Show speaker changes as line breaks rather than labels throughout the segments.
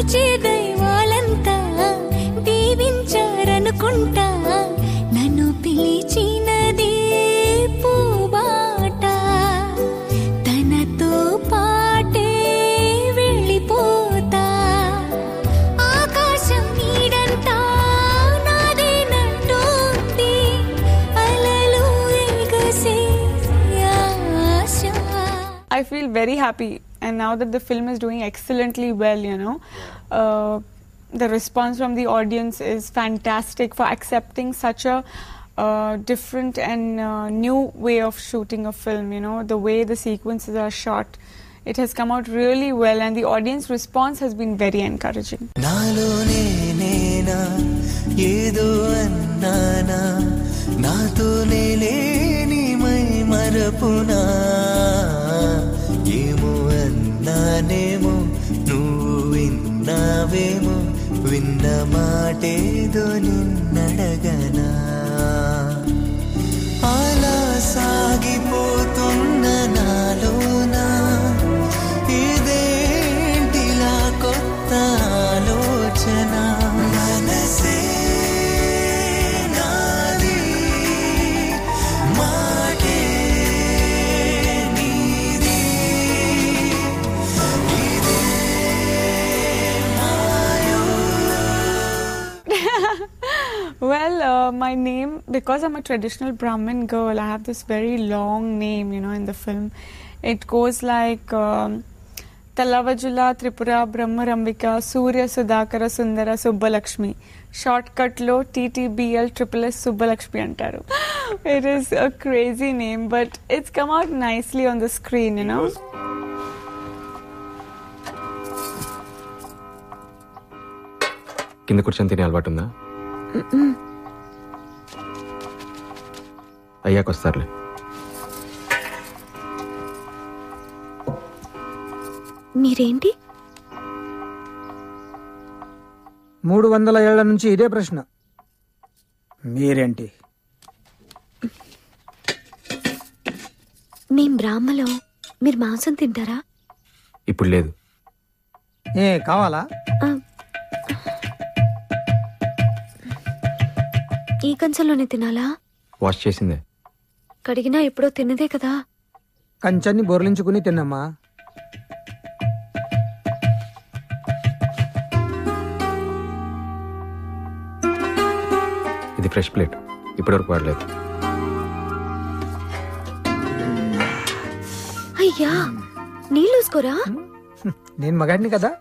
కొలిచే దైవాలంతా దీవించారనుకుంటా నన్ను పిలిచినదే పూబాట తనతో పాటే వెళ్ళిపోతా ఆకాశం నీడంతా నాదేనంటోంది అలలు ఎగసే ఆశ.
I feel very happy, and now that the film is doing excellently well, the response from the audience is fantastic for accepting such a different and new way of shooting a film. The way the sequences are shot, it has come out really well, and the audience response has been very encouraging.
విన్న మాటేదో నిన్నడగనా అలా సాగిపోతున్న నాలోనా ఇదేంటిలా కొత్త ఆలోచన మనసే నాది మాటే నీది ఇదే
Well, my name, because I'm a traditional Brahmin girl, I have this very long name, in the film. It goes like Talavajula, Tripura, Brahmarambika, Surya, Sudhakara, Sundara, Subbalakshmi. Shortcut lo TTBL SSS Subbalakshmi antaru. It is a crazy name, but it's come out nicely on the screen,
కింద కూర్చొని తినే అలవాటు ఉందా? అయ్యాకొస్తారులే.
మీరేంటి
300 ఏళ్ల నుంచి ఇదే ప్రశ్న. మీరేంటి?
మేం బ్రాహ్మలో, మీరు మాంసం తింటారా?
ఇప్పుడు లేదు.
కావాలా?
ఈ కంచంలోనే తినాలా?
వాష్ చేసిందే.
కడిగినా ఎప్పుడో తిన్నదే కదా.
కంచాన్ని బోర్లించుకుని తిన్నమ్మా.
ఇది ఫ్రెష్ ప్లేట్, ఇప్పటివరకు వాడలేదు.
అయ్యా, నీళ్ళు వేసుకోరా.
నేను మగాడిని కదా.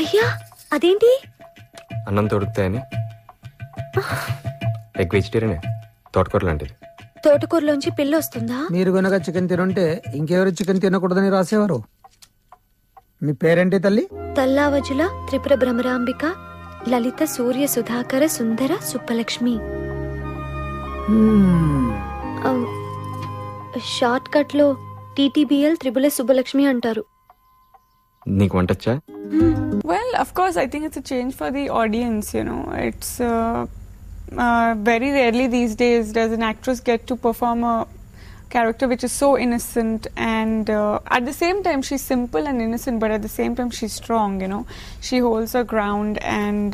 అయ్యా, అదేంటి?
అన్నం తొడుకుతాయని. ఎగ్ వెజిటేరియనే, తోటకూర లాంటిది.
తోటకూరలోంచి పిల్ల వస్తుందా?
మీరు గనక చికెన్ తినుంటే ఇంకెవరు చికెన్ తినకూడదని రాసేవారు. మీ పేరేంటి తల్లి?
తల్లావజుల త్రిపుర భ్రమరాంబిక లలిత సూర్య సుధాకర సుందర సుబ్బలక్ష్మి. షార్ట్ కట్ లో TTBL SSS సుబ్బలక్ష్మి అంటారు.
నీకు వంటొచ్చా?
Well, of course, I think it's a change for the audience, It's very rarely these days does an actress get to perform a character which is so innocent and at the same time she's simple and innocent, but at the same time she's strong, She holds her ground and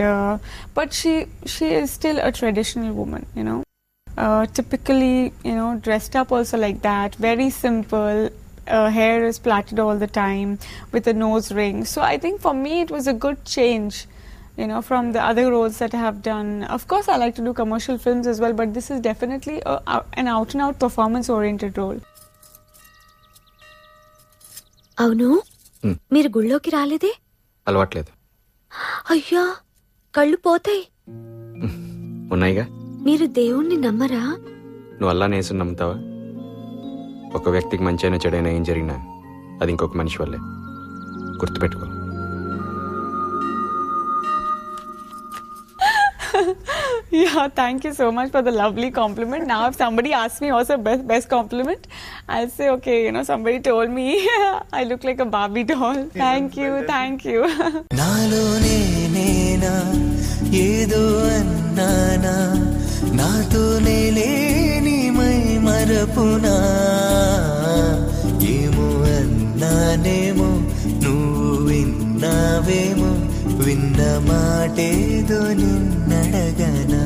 but she is still a traditional woman, typically, dressed up also like that, very simple. Hair is plaited all the time with a nose ring. So I think for me it was a good change, from the other roles that I have done. Of course I like to do commercial films as well, but this is definitely an out and out performance oriented role.
అవును, మీరు గుళ్ళోకి రాలేదే?
అలవాట్లేదు.
అయ్యా, కళ్ళు పోతాయి.
ఉన్నాయిగా.
మీరు దేవుణ్ణి నమ్మరా?
నువ్వు అల్లానే యేసుని నమ్ముతావా? ఒక వ్యక్తికి మంచి అయినా చెడైనా ఏం జరిగినా అది ఇంకొక మనిషి వల్లే. గుర్తుపెట్టుకో.
Yeah, thank you so much for the lovely compliment. Now if somebody asks me what's the best compliment, I'll say, okay, somebody told me I look like a Barbie doll. Thank you.
నాలోనే నేనా ఏదో అన్నానా నాతోనే లేని my మరపునా ఏమో అన్నానేమో విన్న మాటేదో నిన్నడగనా.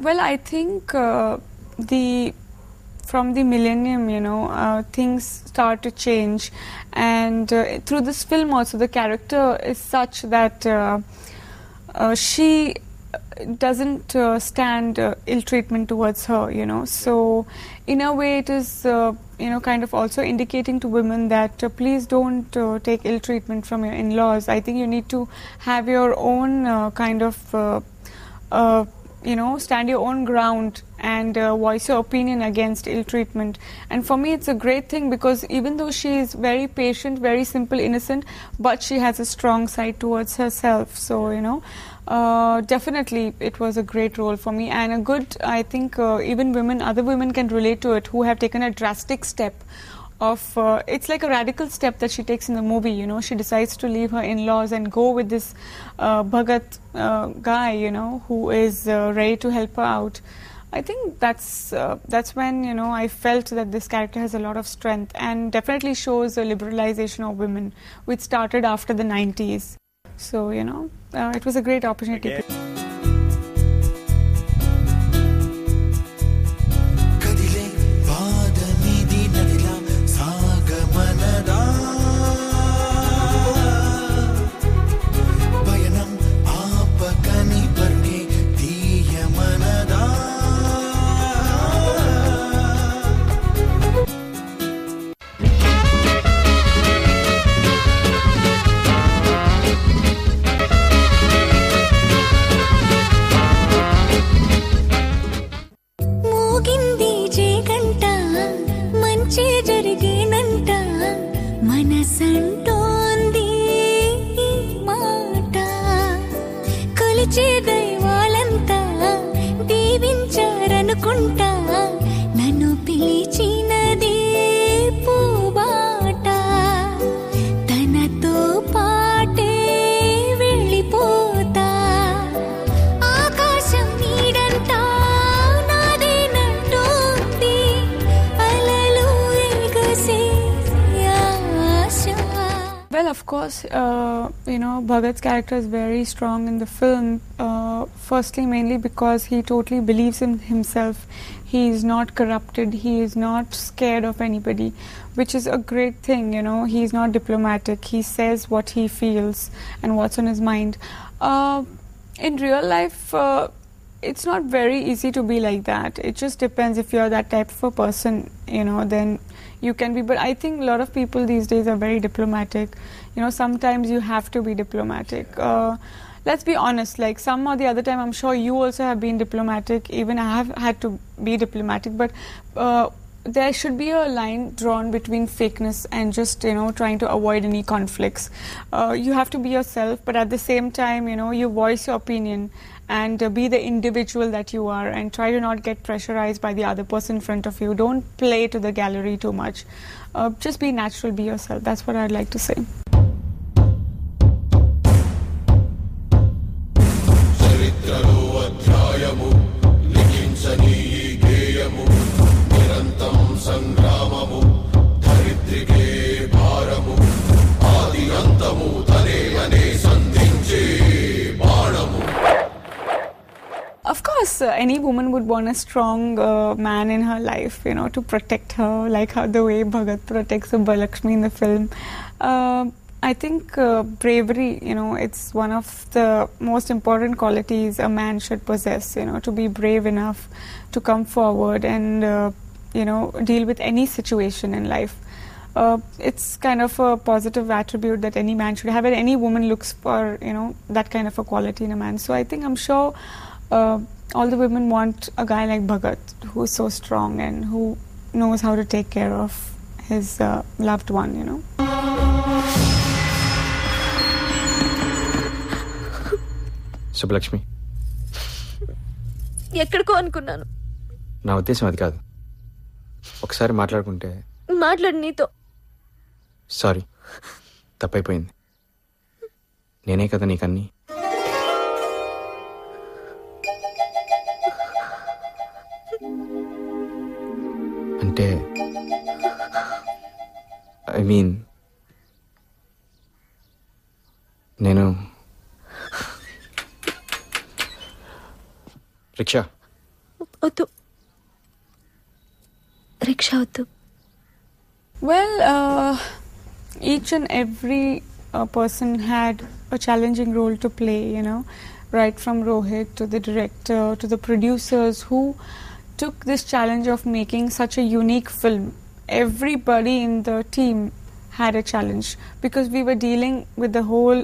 Well, I think from the millennium, things start to change, and through this film also, the character is such that she doesn't stand ill treatment towards her, So, in a way, it is, kind of also indicating to women that please don't take ill treatment from your in-laws. I think you need to have your own kind of stand your own ground and voice your opinion against ill treatment. And for me, it's a great thing because even though she is very patient, very simple, innocent, but she has a strong side towards herself. So, definitely it was a great role for me, and a good, I think even other women can relate to it who have taken a drastic step of it's like a radical step that she takes in the movie. She decides to leave her in-laws and go with this Bhagat guy, who is ready to help her out. I think that's when I felt that this character has a lot of strength, and definitely shows a liberalization of women, which started after the 90s. So it was a great opportunity. Well, of course, Bhagat's character is very strong in the film. Firstly, mainly because he totally believes in himself. He is not corrupted. He is not scared of anybody, which is a great thing. He is not diplomatic. He says what he feels and what's on his mind. In real life, it's not very easy to be like that. It just depends. If you're that type of a person, then you can be. But I think a lot of people these days are very diplomatic. Sometimes you have to be diplomatic. Let's be honest, like some or the other time, I'm sure you also have been diplomatic. Even I have had to be diplomatic. But there should be a line drawn between fakeness and just, trying to avoid any conflicts. You have to be yourself, but at the same time, you voice your opinion and be the individual that you are, and try to not get pressurized by the other person in front of you. Don't play to the gallery too much. Just be natural, be yourself. That's what I'd like to say. Of course, any woman would want a strong man in her life, to protect her, like the way Bhagat protects Subbalakshmi in the film. I think bravery, it's one of the most important qualities a man should possess, to be brave enough to come forward and, deal with any situation in life. It's kind of a positive attribute that any man should have, and any woman looks for, that kind of a quality in a man. So I think, I'm sure all the women want a guy like Bhagat, who is so strong and who knows how to take care of his loved one,
Subbalakshmi,
ఎక్కడికో అనుకున్నాను.
నా ఉద్దేశం అది కాదు. ఒకసారి మాట్లాడుకుంటే.
మాట్లాడు నీతో.
సారీ, తప్పైపోయింది. నేనే కదా నీకన్నీ. అంటే ఐ మీన్ నేను రిక్షా
వద్దు, రిక్షా వద్దు.
Well, each and every person had a challenging role to play, you know, right from Rohit to the director to the producers who took this challenge of making such a unique film. Everybody in the team had a challenge because we were dealing with the whole,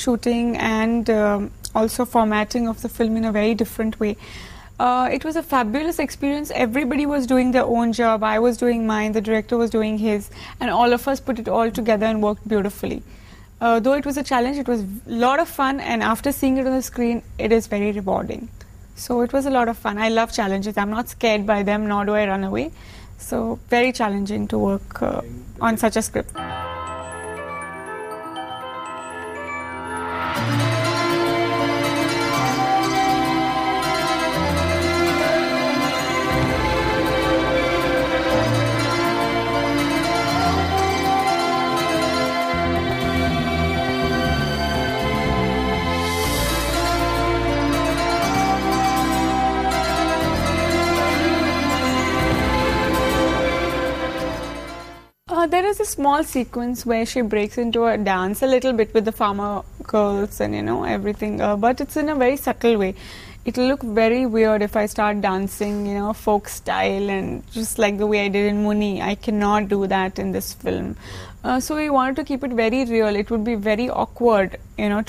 shooting and also formatting of the film in a very different way. It was a fabulous experience. Everybody was doing their own job. I was doing mine, the director was doing his, and all of us put it all together and worked beautifully. Though it was a challenge, it was a lot of fun, and after seeing it on the screen, it is very rewarding. So it was a lot of fun. I love challenges. I'm not scared by them, nor do I run away. So very challenging to work on such a script. There is a small sequence where she breaks into a dance a little bit with the farmer girls and everything, but it's in a very subtle way. It'll look very weird if I start dancing, folk style and just like the way I did in Muni. I cannot do that in this film. So we wanted to keep it very real. It would be very awkward,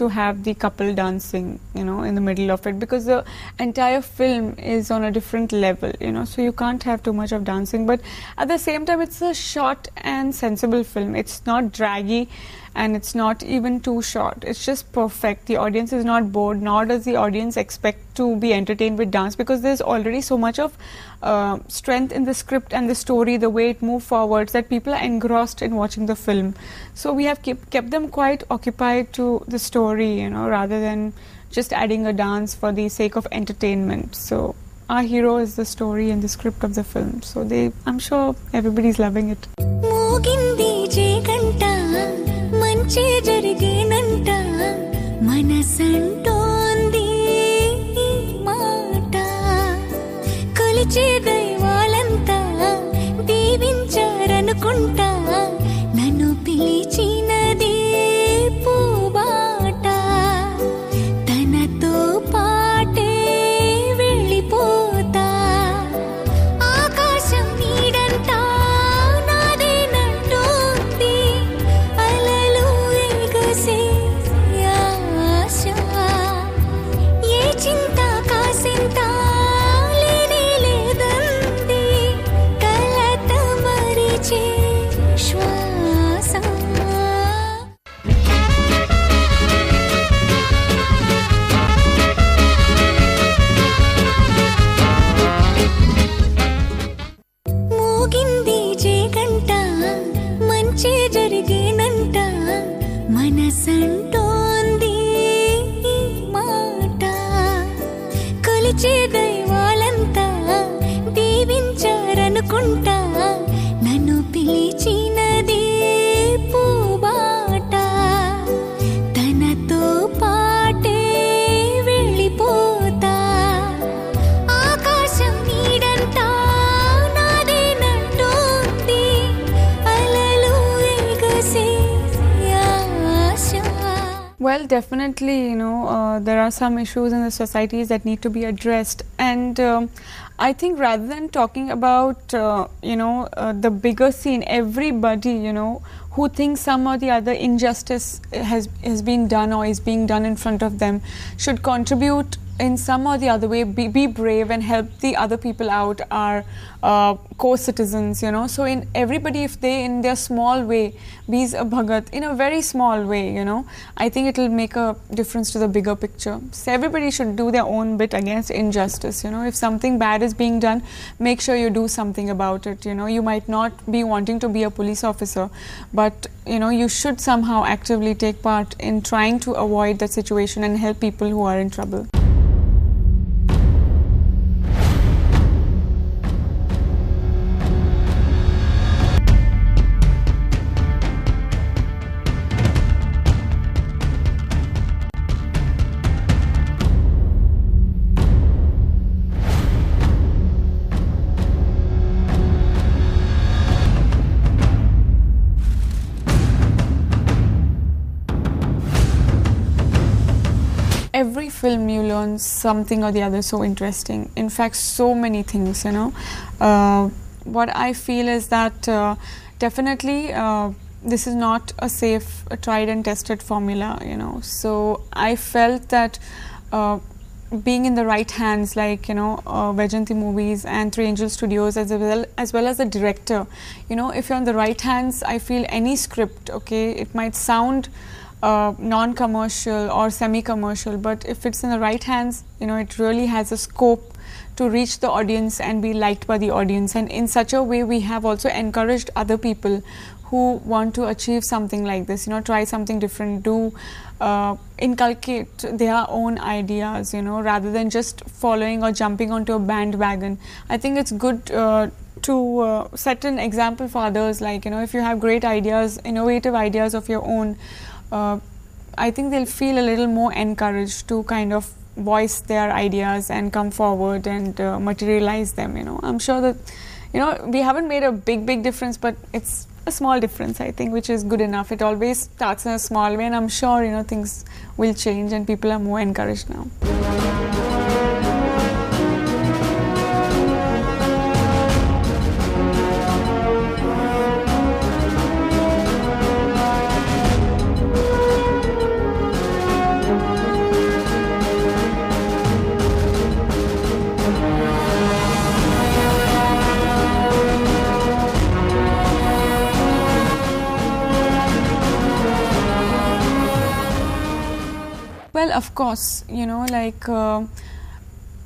to have the couple dancing, in the middle of it, because the entire film is on a different level, so you can't have too much of dancing. But at the same time, it's a short and sensible film. It's not draggy and it's not even too short. It's just perfect. The audience is not bored, nor does the audience expect to be entertained with dance, because there's already so much of strength in the script and the story, the way it moves forwards, that people are engrossed in watching the film. So we have kept them quite occupied to the story, rather than just adding a dance for the sake of entertainment. So our hero is the story and the script of the film. So I'm sure everybody's loving it.
మంచి జరిగేనంట మనసంటోంది మాట కొలిచే దైవాలంతా దీవించారనుకుంటా నన్ను పిలిచినదే పూబాట తనతో పాటే వెళ్ళిపోతా ఆకాశం నీడంతా మనసంటోంది మాట కొలిచే దైవాలంతా దీవించారనుకుంటా నన్ను పిలిచినదే పూబాట తనతో పాటే వెళ్ళిపోతా ఆకాశం నీడంతా నాదేనంటోంది అలలు ఎగసే
Well, definitely, there are some issues in the societies that need to be addressed. And I think rather than talking about, the bigger scene, everybody, who thinks some or the other injustice has been done or is being done in front of them should contribute in some or the other way, be brave and help the other people out, our co-citizens, So in everybody, if they in their small way be a bhagat in a very small way, I think it will make a difference to the bigger picture. So everybody should do their own bit against injustice, If something bad is being done, make sure you do something about it, You might not be wanting to be a police officer, but, you should somehow actively take part in trying to avoid that situation and help people who are in trouble. you learn something or the other so interesting. In fact, so many things, you know. What I feel is that definitely this is not a safe, tried and tested formula, you know. So I felt that being in the right hands, like, you know, Vajanti Movies and Three Angel Studios, as well as the director, you know, if you're in the right hands, I feel any script, okay, it might sound non-commercial or semi-commercial, but if it's in the right hands, you know, it really has a scope to reach the audience and be liked by the audience. And in such a way, we have also encouraged other people who want to achieve something like this, you know, try something different, do inculcate their own ideas, you know, rather than just following or jumping onto a bandwagon. I think it's good to set an example for others, like, you know, if you have great ideas, innovative ideas of your own, I think they'll feel a little more encouraged to kind of voice their ideas and come forward and materialize them, you know. I'm sure that, you know, we haven't made a big difference, but it's a small difference, I think, which is good enough. It always starts in a small way, and I'm sure, you know, things will change and people are more encouraged now. Well, of course, you know, like,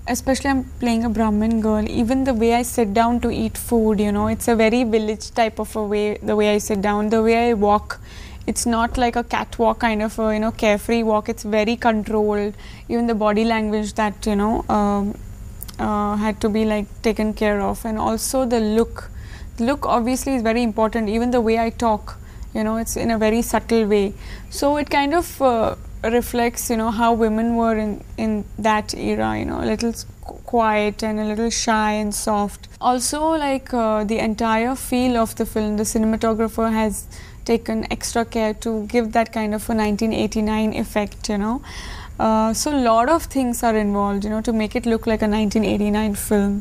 especially I'm playing a Brahmin girl, even the way I sit down to eat food, you know, it's a very village type of a way, the way I sit down, the way I walk. It's not like a catwalk kind of a, you know, carefree walk. It's very controlled. Even the body language that, you know, had to be like taken care of. And also the look. The look obviously is very important. Even the way I talk, you know, it's in a very subtle way. So it kind of reflects, you know, how women were in that era, you know, a little quiet and a little shy and soft. Also, like, the entire feel of the film, the cinematographer has taken extra care to give that kind of a 1989 effect, you know. So a lot of things are involved, you know, to make it look like a 1989 film.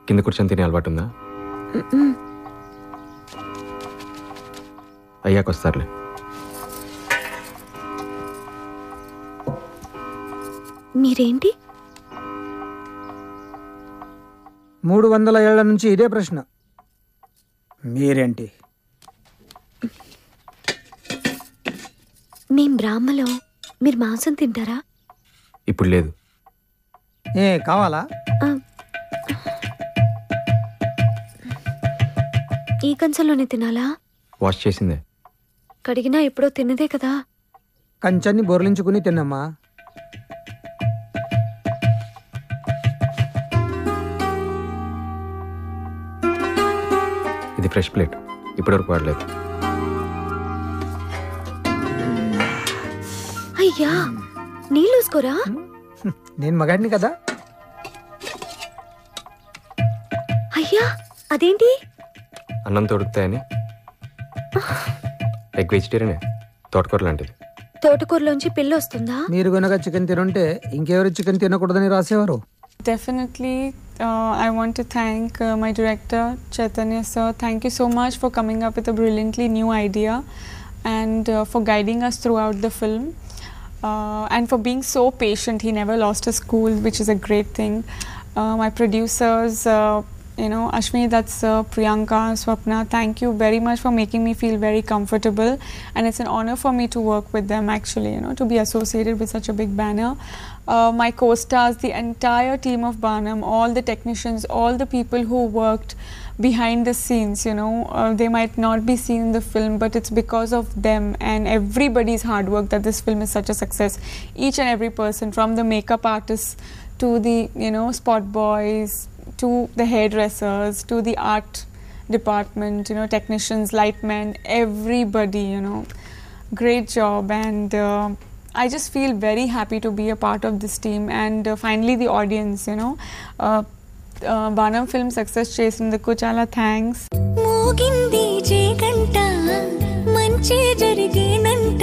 కింద కూర్చొని తినే అలవాటు ఉందా? అయ్యాక వస్తారులే.
మీరేంటి
300 ఏళ్ల నుంచి ఇదే ప్రశ్న. మీరేంటి?
మేం బ్రాహ్మలో, మీరు మాంసం తింటారా?
ఇప్పుడు లేదు.
కావాలా?
ఈ కంచంలోనే తినాలా?
వాష్ చేసిందే.
కడిగినా ఎప్పుడో తిన్నదే కదా.
కంచాన్ని బొరలించుకుని తిన్నమ్మా.
ఇది ఫ్రెష్ ప్లేట్, ఇప్పటివరకు వాడలేదు.
అయ్యా, నీళ్ళు వేసుకోరా?
నేను మగాడిని కదా.
అయ్యా, అదేంటి?
అన్నం తొడుకుతాయని. ఎగ్ వెజిటేరియనే, తోటకూర లాంటిది.
తోటకూరలోంచి పిల్ల వస్తుందా?
మీరు గనక చికెన్ తినుంటే ఇంకెవరు చికెన్ తినకూడదని రాసేవారు?
Definitely, I want to thank my director, Chaitanya sir. Thank you so much for coming up with a brilliantly new idea and for guiding us throughout the film. And for being so patient. He never lost his cool, which is a great thing. My producers, you know, Ashmi, that's Priyanka, Swapna, thank you very much for making me feel very comfortable, and it's an honor for me to work with them, actually, you know, to be associated with such a big banner. My co-stars, the entire team of Banam, all the technicians, all the people who worked behind the scenes, you know, they might not be seen in the film, but it's because of them and everybody's hard work that this film is such a success. Each and every person, from the makeup artists to the, you know, spot boys, to the hairdressers, to the art department, you know, technicians, lightmen, everybody, you know, great job. And I just feel very happy to be a part of this team. And finally the audience, you know, Banam film success చేసినందుకు చాలా thanks.
మోగింది జే గంట మంచి జరిగేనంట